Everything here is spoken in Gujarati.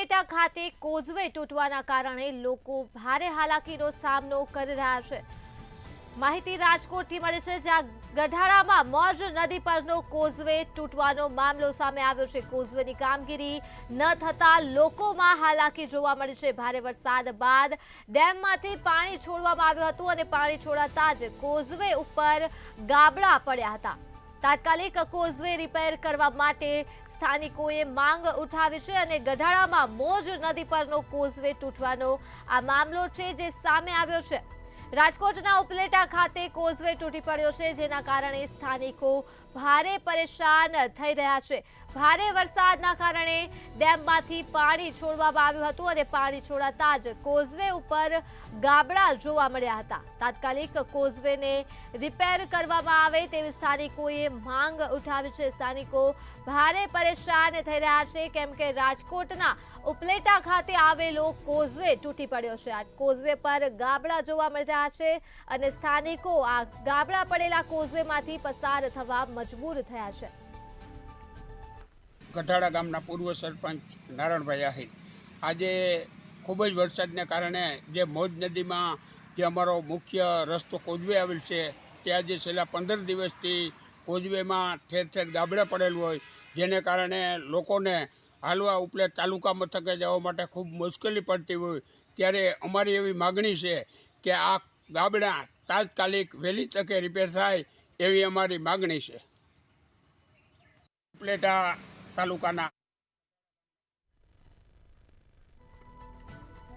ઉપલેટા ખાતે કોઝવે તૂટવાના કારણે લોકો ભારે હાલાકીનો સામનો કરી રહ્યા છે। માહિતી રાજકોટથી મળી છે, જ્યાં ગઢાળામાં મોજ નદી પરનો કોઝવે તૂટવાનો મામલો સામે આવ્યો છે। કોઝવેની કામગીરી ન થતા લોકોમાં હાલાકી જોવા મળી છે। ભારે વરસાદ બાદ ડેમમાંથી પાણી છોડવામાં આવ્યું હતું અને પાણી છોડાતા જ કોઝવે ઉપર ગાબડા પડ્યા હતા। તાત્કાલિક કોઝવે રિપેર કરવા માટે સ્થાનિકોએ માંગ ઉઠાવી છે અને ગઢાળામાં મોજ નદી પરનો કોઝવે તૂટવાનો આ મામલો છે જે સામે આવ્યો છે। રાજકોટના ઉપલેટા ખાતે કોઝવે તૂટી પડ્યો છે, જેના કારણે સ્થાનિકો ભારે પરેશાન થઈ રહ્યા છે। ભારે વરસાદના કારણે ડેમમાંથી પાણી છોડવામાં આવ્યું હતું અને પાણી છોડાતા જ કોઝવે ઉપર ગાબડા જોવા મળ્યા હતા। તાત્કાલિક કોઝવેને રિપેર કરવામાં આવે તેવી સ્થાનિકોએ માંગ ઉઠાવી છે। સ્થાનિકો ભારે પરેશાન થઈ રહ્યા છે, કેમ કે રાજકોટના ઉપલેટા ખાતે આવેલો કોઝવે તૂટી પડ્યો છે। આ કોઝવે પર ગાબડા જોવા મળી રહ્યા છે અને સ્થાનિકો આ ગાબડા પડેલા કોઝવેમાંથી પસાર થવા મજબૂર થયા છે। ગઢાળા ગામના પૂર્વ સરપંચ નારાયણભાઈ આહિર આજે ખૂબ જ વરસાદને કારણે જે મોજ નદીમાં જે અમારો મુખ્ય રસ્તો કોઝવે આવેલ છે, તે આજે છેલ્લા 15 દિવસથી કોઝવેમાં ઠેર ઠેર ગાબડા પડેલું હોય, જેને કારણે લોકોને હાલવા ઉપલેટ તાલુકા મથકે જવા માટે ખૂબ મુશ્કેલી પડતી હોય। ત્યારે અમારી એવી માગણી છે કે આ ગાબડા તાત્કાલિક વહેલી તકે રિપેર થાય એવી અમારી માગણી છે। ઉપલેટા તાલુકાના